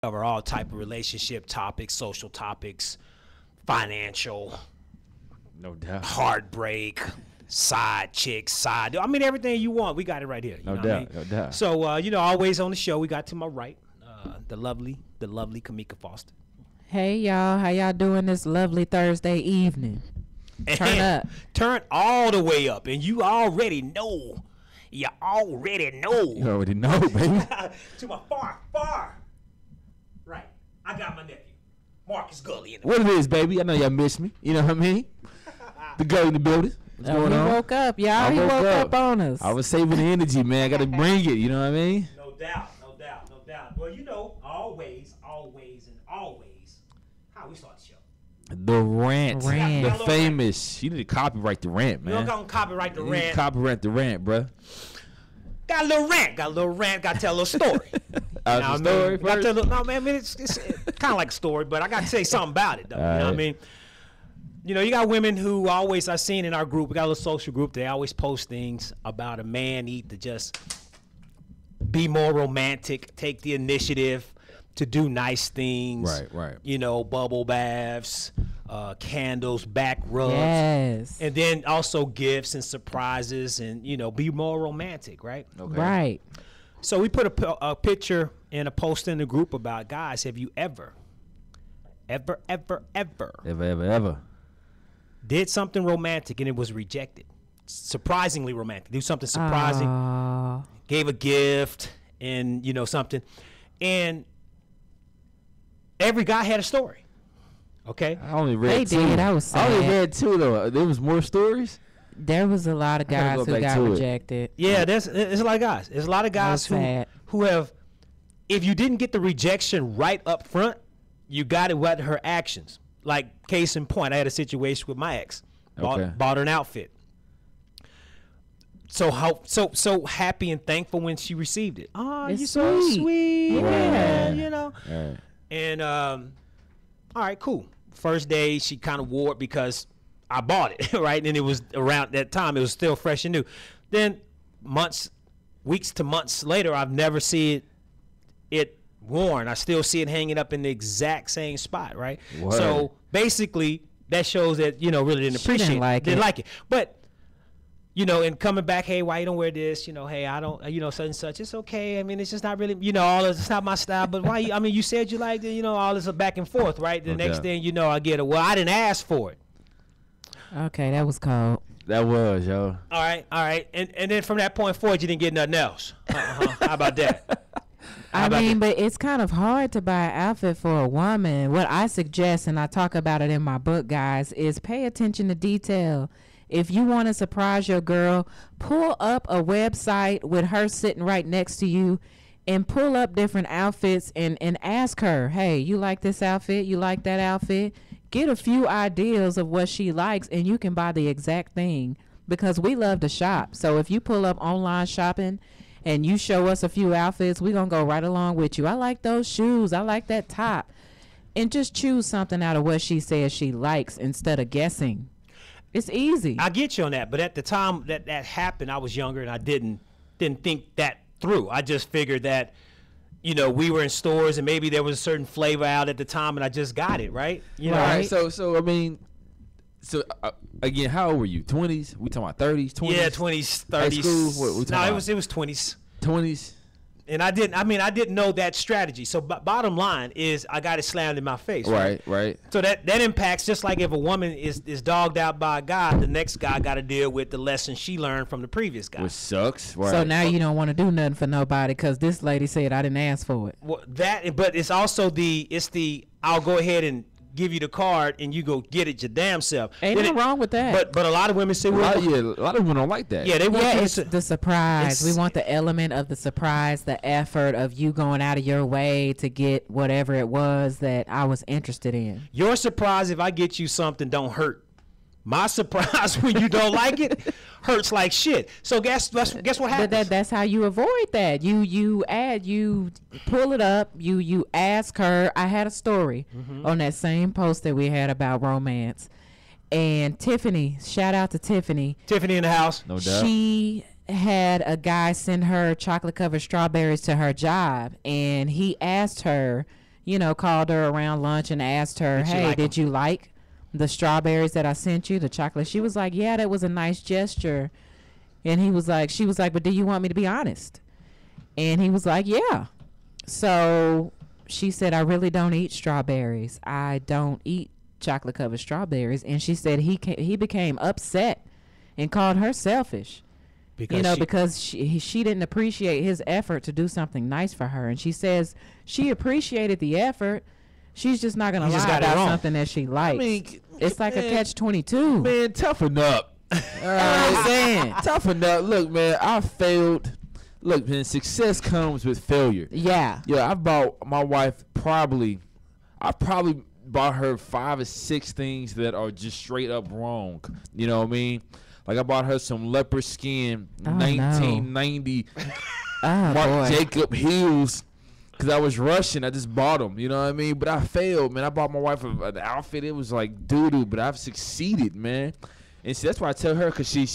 Cover all type of relationship topics, social topics, financial, No doubt. heartbreak, side chicks, side. I mean, everything you want, we got it right here. You No know doubt. what I mean? No doubt. So, always on the show, we got to my right, the lovely Kamika Foster. Hey y'all, how y'all doing this lovely Thursday evening? Turn up. Turn all the way up, and you already know. You already know. You already know, baby. To my far right, I got my nephew, Marcus Gully. In the What it is, baby? I know y'all miss me. You know what I mean? The girl in the building. What's going He on? woke up, y'all. He woke up on us. I was saving the energy, man. I got to bring it. You know what I mean? No doubt. Well, always, how we start the show. The rant. Rant. The famous. You need to copyright the rant, We man. don't gonna copyright the You need to rant. copyright the rant, bruh. Got a little rant. Got to tell a little story. The story Gotta first? tell no, man. I mean, it's kind of like a story, but I got to say something about it, though. You know what I Alright. mean? You got women who always, I've seen in our group, we got a little social group, they always post things about a man need to just be more romantic, take the initiative to do nice things. Right. Bubble baths, candles, back rubs. Yes. And then also gifts and surprises and, be more romantic, right? Okay. Right. So we put a picture and a post in the group about, guys, have you ever Ever. did something romantic and it was rejected? Surprisingly romantic. Do something surprising, gave a gift and, something. And every guy had a story. Okay? I only read They two. did. I was I only sad. read two, though. There was more stories? There was a lot of I gotta guys go who back got to it. rejected. Yeah, there's a lot of guys. There's a lot of guys sad. who have, if you didn't get the rejection right up front, you got it with her actions. Like, case in point, I had a situation with my ex. Okay. Bought her an outfit. So happy and thankful when she received it. Oh, It's you're so sweet. sweet. Yeah. Yeah. All right. And all right, cool. First day she kind of wore it because I bought it, right? And it was around that time, it was still fresh and new. Then weeks to months later, I've never seen it worn. I still see it hanging up in the exact same spot, right? Word. So basically that shows that, really didn't She appreciate didn't like Didn't it. like it. But and coming back, hey, why you don't wear this? Hey, I don't, such and such. It's okay. I mean, it's just not really, all this, it's not my style. But why? You said you liked it. All this back and forth, right? The next Okay. thing I get it. Well, I didn't ask for it. Okay, that was cold. That was, yo. All right. And then from that point forward, you didn't get nothing else. How about that? I mean, but it's kind of hard to buy an outfit for a woman. What I suggest, and I talk about it in my book, guys, is pay attention to detail. If you want to surprise your girl, pull up a website with her sitting right next to you and pull up different outfits and ask her, hey, you like this outfit? You like that outfit? Get a few ideas of what she likes and you can buy the exact thing, because we love to shop. So if you pull up online shopping and you show us a few outfits, we're going to go right along with you. I like those shoes. I like that top. And just choose something out of what she says she likes instead of guessing. It's easy. I get you on that, but at the time that happened, I was younger and I didn't think that through. I just figured that, we were in stores and maybe there was a certain flavor out at the time and I just got it, right? All right. So I mean, again, how old were you? 20s? We talking about 30s, 20s? Yeah, 20s, 30s. High school? What we talking No, about? it was 20s. 20s? And I didn't know that strategy. So bottom line is I got it slammed in my face. Right. So that impacts, just like if a woman is dogged out by a guy, the next guy got to deal with the lesson she learned from the previous guy. Which sucks. Right. So now you don't want to do nothing for nobody because this lady said I didn't ask for it. Well, but it's also I'll go ahead and give you the card and you go get it your damn self. Ain't nothing wrong with that. But a lot of women say, a well, lot of women don't like that. yeah, they want Yeah, you it's to. the surprise. We it's- want the element of the surprise, the effort of you going out of your way to get whatever it was that I was interested in. Your surprise if I get you something don't hurt. My surprise when you don't like it hurts like shit. So guess what happens? But that's how you avoid that. You pull it up. You ask her. I had a story on that same post that we had about romance, and Tiffany. Shout out to Tiffany. Tiffany in the house. No doubt. She had a guy send her chocolate covered strawberries to her job, and he asked her, called her around lunch and asked her, Did you hey, like 'em? did you like the strawberries that I sent you, the chocolate? She was like, yeah, that was a nice gesture. And she was like, but do you want me to be honest? And he was like, yeah. So she said, I really don't eat strawberries. I don't eat chocolate covered strawberries. And she said he became upset and called her selfish. Because she didn't appreciate his effort to do something nice for her. And she says she appreciated the effort. She's just not going to You just lie got it about wrong. something that she likes. I mean, it's like man, a catch-22. Man, toughen up. All I'm saying. Toughen up. Look, man, I failed. Look, man, success comes with failure. Yeah. Yeah, I bought my wife I probably bought her 5 or 6 things that are just straight up wrong. You know what I mean? Like I bought her some leopard skin, Oh, 1990 Oh, Marc boy. Jacob heels. Cause I was rushing, I just bought them. You know what I mean? But I failed, man. I bought my wife an outfit. It was like doo doo, but I've succeeded, man. And see, that's why I tell her, cause she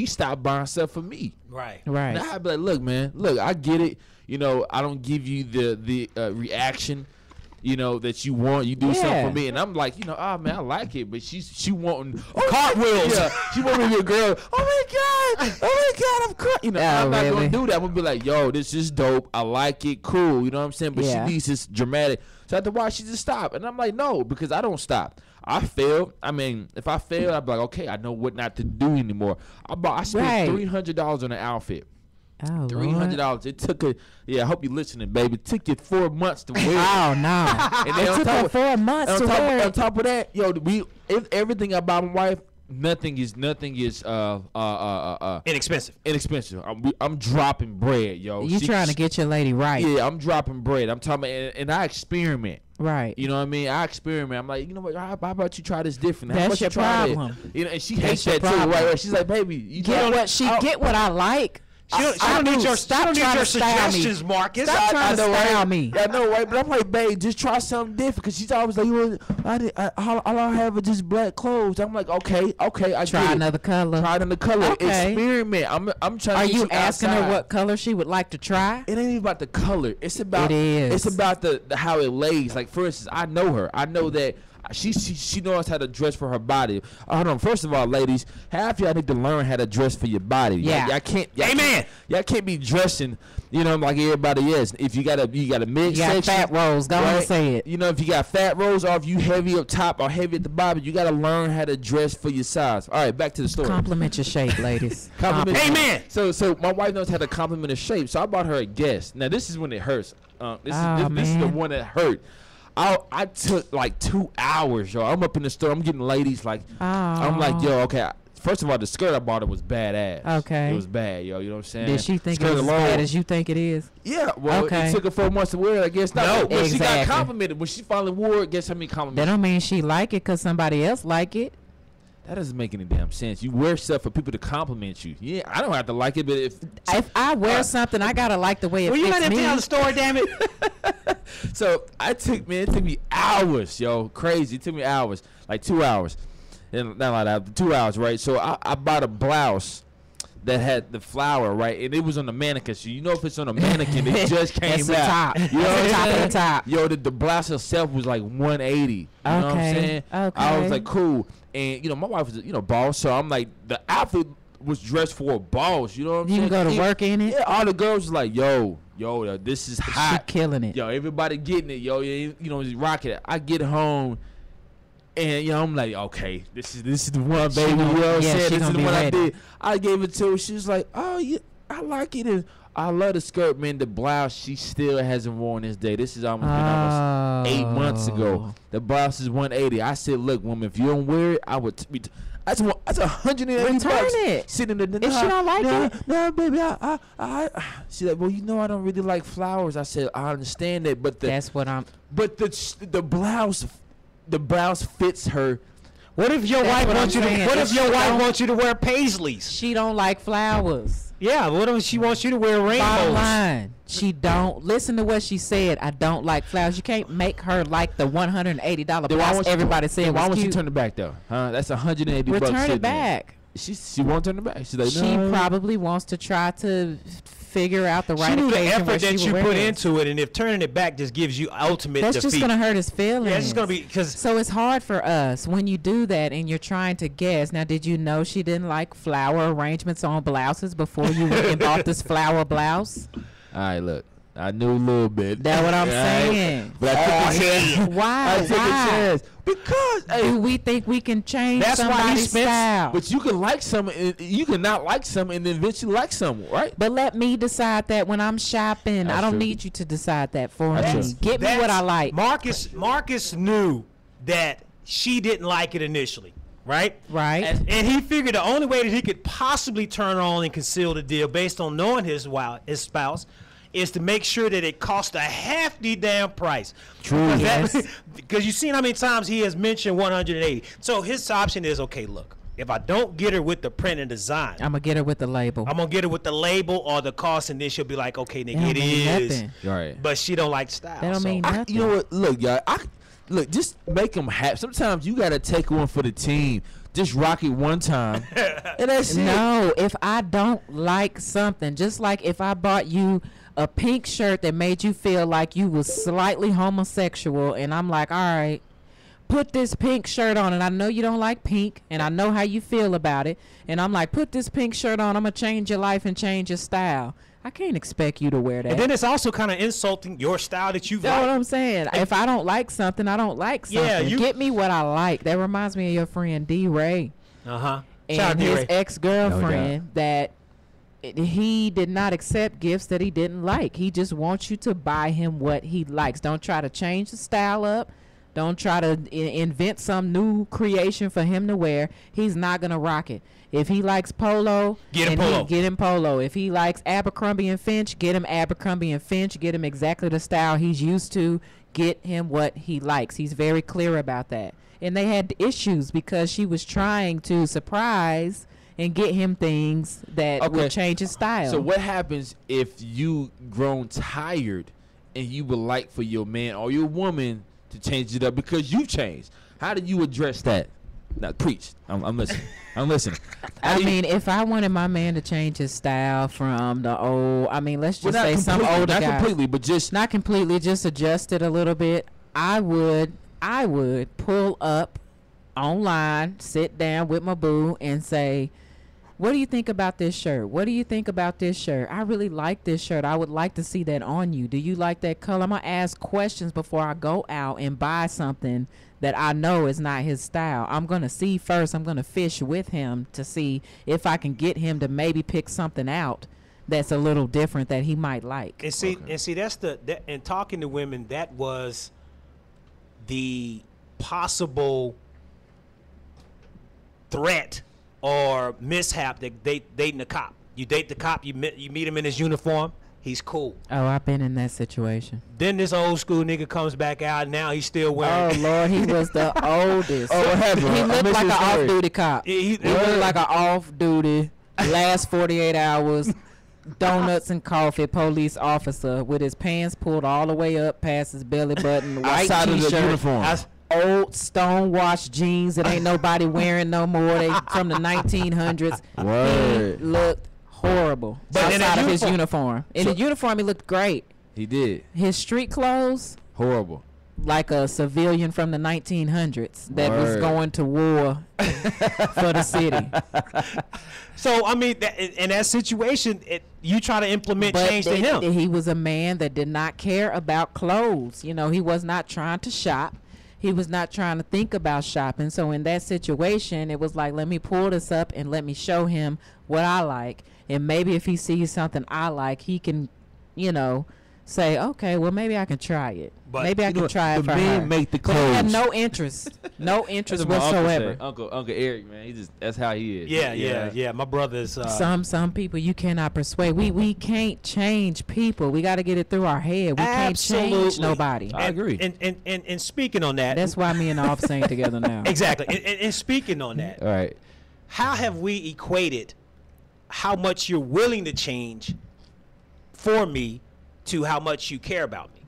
stopped buying stuff for me. Right. Right. And I'd be like, look, man, look, I get it. I don't give you the reaction, that you want. You do something Yeah. for me, and I'm like, oh man, I like it, but she wanting cartwheels. Yeah, she want me to be a girl. Oh my god, I'm crying. I'm not really? gonna do that. I'm gonna be like, yo, this is dope. I like it, cool. You know what I'm saying? But Yeah. she needs this dramatic. So after a while, she just stopped, and I'm like, no, because I don't stop. I failed. I mean, if I failed, I'd be like, okay, I know what not to do anymore. I spent Right. $300 on an outfit. Oh, $300. Lord. It took I hope you're listening, baby. It took you 4 months to wear it. Oh, no. And then It took her 4 months to wear on it. top of that, everything I buy my wife, nothing is Inexpensive. inexpensive. I'm dropping bread, yo. You trying to get your lady right. Yeah, I'm dropping bread. I'm talking about, and I experiment. Right. You know what I mean? I experiment. I'm like, you know what? How about you try this different? How That's about you your try that? problem. And she That's hates your that too. problem. Right? She's like, baby, you Get what I like. She don't need your suggestions, Marcus. Stop trying to style right? me. I know, right? But I'm like, babe, just try something different. Because she's always like, all I have is just black clothes. I'm like, okay, I Try get it. another color. Try another color. Okay. Experiment. I'm trying Are to get you asking outside. her what color she would like to try? It ain't even about the color. It's about It is. It's about the how it lays. Like for instance, I know her. I know that she knows how to dress for her body. Hold on. First of all, ladies, half y'all need to learn how to dress for your body. Yeah. Y'all can't. Amen. Y'all can't be dressing, like everybody else. If you got a mid You got section, fat rolls. Go on and right? say it. If you got fat rolls, or if you heavy up top or heavy at the bottom, you got to learn how to dress for your size. All right, back to the story. Compliment your shape, ladies. Compliment. Amen. So my wife knows how to compliment her shape. So I bought her a Guess. Now this is when it hurts. This is the man. one that hurt. I took like 2 hours, yo. I'm up in the store. I'm getting ladies like. I'm like, yo, okay. First of all, the skirt I bought her was badass. Okay. It was bad, yo. You know what I'm saying? Did she think Skirt it was as alone- bad as you think it is? Yeah. Well, Okay. it took her 4 months to wear it. I guess. No, But when she got exactly. complimented. When she finally wore it, guess how many That compliments? don't mean she like it because somebody else like it. That doesn't make any damn sense. You wear stuff for people to compliment you. Yeah, I don't have to like it, but If I wear something, I gotta like the way it Will you fits let him me. tell the story, damn it? So it took me hours, yo, crazy. It took me hours, like 2 hours, and not like that, 2 hours, right? So I bought a blouse that had the flower, right, and it was on the mannequin. So if it's on a mannequin, it just came That's the out. top. You know That's what the top I'm of the saying? top. Yo, the blouse itself was like 180. You know what I'm Okay, saying? I okay. was like, cool, and my wife was, boss, so I'm like, the outfit was dressed for a boss. You know what I'm You saying? can go to work in it. Yeah, all the girls was like, yo, this is She hot. killing it. Yo, everybody getting it, yo. Just rocking it. I get home, and I'm like, okay, this is the one, She baby. You gonna- know what I'm yeah, saying? she This is gonna the be one I ready. did. I gave it to her. She was like, oh yeah, I like it. And I love the skirt, man. The blouse she still hasn't worn this day. This is almost been almost 8 months ago. Oh. The blouse is 180. I said, look, woman, if you don't wear it, I would. That's 180 Return bucks. it. Sitting in the If she don't like it. no, baby, I. She's like, well, I don't really like flowers. I said, I understand that, but That's what I'm. the blouse fits her. What if your That's wife what wants I'm you to? saying. What If if your she wife don't- wants you to wear paisleys? She don't like flowers. Yeah. What if she wants you to wear Bottom rainbows? line, she don't listen to what she said. I don't like flowers. You can't make her like the $180 Then why blouse won't you- everybody said then why was won't you cute. turn it back though? Huh? That's 180 bucks. Return sitting it there. back. She won't turn it back. She's like, She no. probably wants to try to figure out the right She knew the occasion where effort she that would you wear put it. into it, and if turning it back just gives you ultimate That's defeat. just gonna hurt his feelings. Yeah, it's just gonna be because So it's hard for us when you do that and you're trying to guess. Now, did you know she didn't like flower arrangements on blouses before you went and bought this flower blouse? All right, look. I knew a little bit. That's what I'm Right? saying. But I took a chance. Why? I took a chance because Do we think we can change That's why he somebody's spent- style? but you can like something, and you can not like something, and then eventually like something, right? But let me decide that when I'm shopping. That's I don't true. need you to decide that for That's me. true. Get me what I like. Marcus knew that she didn't like it initially, right? Right. And he figured the only way that he could possibly turn on and conceal the deal based on knowing his spouse is to make sure that it cost a hefty damn price. True. Because you've seen how many times he has mentioned 180. So his option is, okay, look, if I don't get her with the print and design, I'm gonna get her with the label. I'm gonna get her with the label or the cost, and then she'll be like, okay, nigga, That don't it mean is. nothing. Right. But she don't like style. That don't so- mean nothing. You know what? Look, y'all. Look. Just make them happy. Sometimes you gotta take one for the team. Just rock it one time, and that's it. No, if I don't like something, just like if I bought you a pink shirt that made you feel like you was slightly homosexual, and I'm like, all right, put this pink shirt on, and I know you don't like pink, and I know how you feel about it, and I'm like, put this pink shirt on, I'm gonna change your life and change your style. I can't expect you to wear that. And then it's also kind of insulting your style that you've That's what liked. I'm saying. If I don't like something, I don't like something. Yeah, you- Get me what I like. That reminds me of your friend D. Ray Shout out and to his Ray. ex-girlfriend that he did not accept gifts that he didn't like. He just wants you to buy him what he likes. Don't try to change the style up. Don't try to invent some new creation for him to wear. He's not gonna rock it. If he likes polo, Get him and polo. Get him polo. If he likes Abercrombie and Finch, get him Abercrombie and Finch. Get him exactly the style he's used to. Get him what he likes. He's very clear about that. And they had issues because she was trying to surprise and get him things that Okay. would change his style. So what happens if you grown tired and you would like for your man or your woman to change it up because you changed? How do you address that? Now preach. I'm listening. I'm listening. How I do you- mean, if I wanted my man to change his style from the old, I mean, let's well, just say some older not guy, completely, but just not completely, just adjust it a little bit. I would pull up online, sit down with my boo, and say, "What do you think about this shirt? What do you think about this shirt? I really like this shirt. I would like to see that on you. Do you like that color?" I'm gonna ask questions before I go out and buy something that I know is not his style. I'm gonna see first. I'm gonna fish with him to see if I can get him to maybe pick something out that's a little different that he might like. And see, that's and talking to women, that was the possible threat or mishap that dating a cop. You date the cop, you meet him in his uniform, he's cool. Oh, I've been in that situation. Then this old school nigga comes back out. Now he's still Oh wearing. Lord, he was the oldest. Oh, what happened? He I looked missed like an this story. off-duty cop. He He looked like an off-duty, last 48 hours, donuts and coffee police officer with his pants pulled all the way up past his belly button, white outside of the t-shirt, uniform. old stonewashed jeans that ain't nobody wearing no more. They from the 1900s. Word. He looked horrible But in outside a of his uniform. uniform. In the uniform, he looked great. He did. His street clothes, Horrible. like a civilian from the 1900s that was Word. going to war for the city. So I mean, in that situation, you try to implement change to him. He was a man that did not care about clothes. You know, he was not trying to shop. He was not trying to think about shopping. So in that situation, it was like, let me pull this up and let me show him what I like. And maybe if he sees something I like, he can, you know, say, okay, well, maybe I can try it. But Maybe I You know can what? try it The for men her. make the But he had clothes. no interest. No interest That's what my whatsoever. Uncle Eric, man. He that's how he is. Yeah. My brother's. Some people you cannot persuade. We can't change people. We got to get it through our head. We can't change Absolutely. nobody. I agree. And speaking on that, That's why me and the office ain't together now. exactly. And speaking on that, All right. how have we equated how much you're willing to change for me to how much you care about me?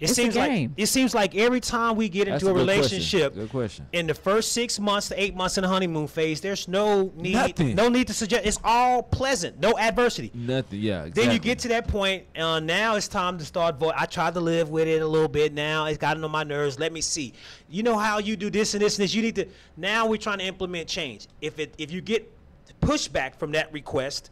It's a game. It seems like every time we get That's into a good question. relationship, Good question. in the first 6 months to 8 months in the honeymoon phase, there's no need Nothing. to suggest. It's all pleasant, no adversity. Nothing. Yeah. Exactly. Then you get to that point, now it's time to start. I tried to live with it a little bit. Now it's gotten on my nerves. Let me see. You know how you do this and this and this. You need to. Now we're trying to implement change. If you get pushback from that request,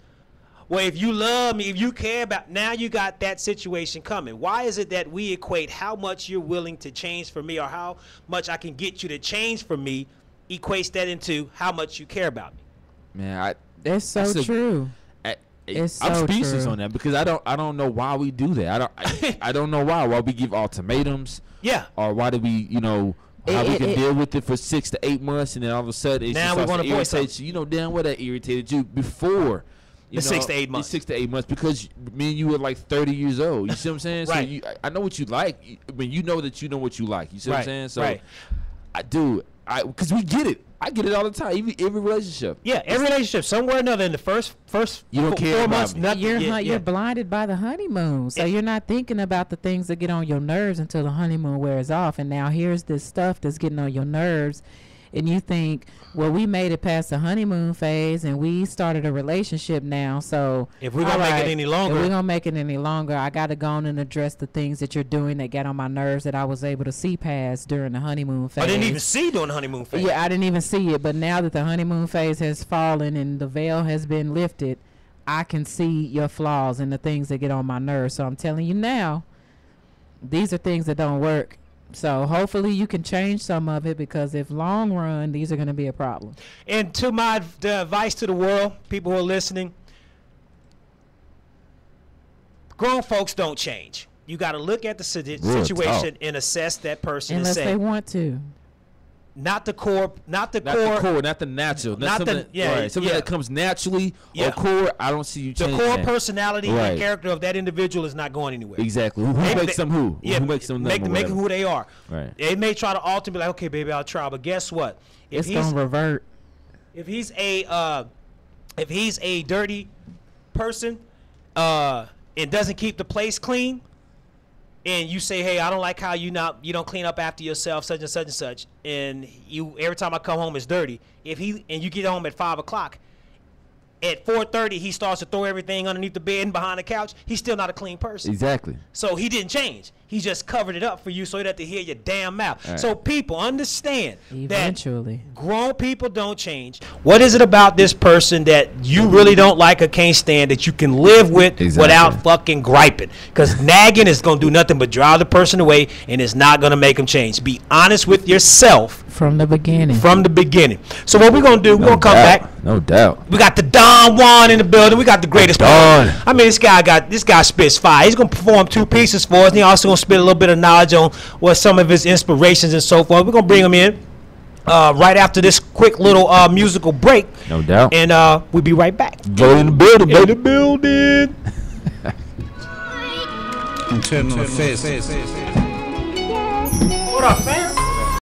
well, if you love me, if you care about, now you got that situation coming. Why is it that we equate how much you're willing to change for me or how much I can get you to change for me, equates that into how much you care about me? Man, That's so true. It's I'm so speechless true. on that because I don't know why we do that. I don't know why we give ultimatums. Yeah. Or why do we how we can deal with it for 6 to 8 months and then all of a sudden it Now just we starts wanna to voice irritate you. You know damn well that irritated you before. The 6 to 8 months. 6 to 8 months because me and you were like 30 years old. You see what I'm saying? Right. So I know what you like. When you know that you know what you like. You see what I'm saying? So right. because we get it. I get it all the time. Every relationship. Yeah, every relationship, somewhere or another, in the first You don't care 4 about months, me. nothing. You're blinded by the honeymoon, so you're not thinking about the things that get on your nerves until the honeymoon wears off. And now here's this stuff that's getting on your nerves, and you think, well, we made it past the honeymoon phase and we started a relationship now, so If we're gonna make it any longer, if we're gonna make it any longer, I gotta go on and address the things that you're doing that got on my nerves that I was able to see past during the honeymoon phase. I didn't even see during the honeymoon phase. Yeah, I didn't even see it, but now that the honeymoon phase has fallen and the veil has been lifted, I can see your flaws and the things that get on my nerves. So I'm telling you now, these are things that don't work. So hopefully you can change some of it, because if long run, these are going to be a problem. And to the advice to the world, people who are listening, grown folks don't change. You got to look at the situation and assess that person Unless and say, they want to. not the core, Not the core, not the natural. Not something the- yeah, right. Something yeah. that comes naturally Yeah. or core. I don't see you the changing core that. personality Right. and character of that individual is not going anywhere. Exactly. Who Maybe makes they- them who? Yeah, Who makes them make them or whatever. who they are. Right. They may try to alter, be like, okay, baby, I'll try, but guess what? If It's going to revert. if he's a dirty person and doesn't keep the place clean, and you say, hey, I don't like how you don't clean up after yourself, such and such and such, and you every time I come home it's dirty. If you get home at 5:00, at 4:30 he starts to throw everything underneath the bed and behind the couch, he's still not a clean person. Exactly. So he didn't change. He just covered it up for you so you don't have to hear your damn mouth. Right. So people understand Eventually. that grown people don't change. What is it about this person that you really don't like or can't stand that you can live with without fucking griping? Because nagging is going to do nothing but drive the person away, and it's not going to make them change. Be honest with yourself From the beginning. So what we're going to do, we're going to come back. No doubt. We got the Don Juan in the building. We got the greatest Don. I mean, this guy spits fire. He's gonna perform 2 pieces for us, and he also gonna spit a little bit of knowledge on what some of his inspirations and so forth. We're gonna bring him in right after this quick little musical break. No doubt. And we'll be right back. Go in the building, In the building. Internal affairs. What up, fam?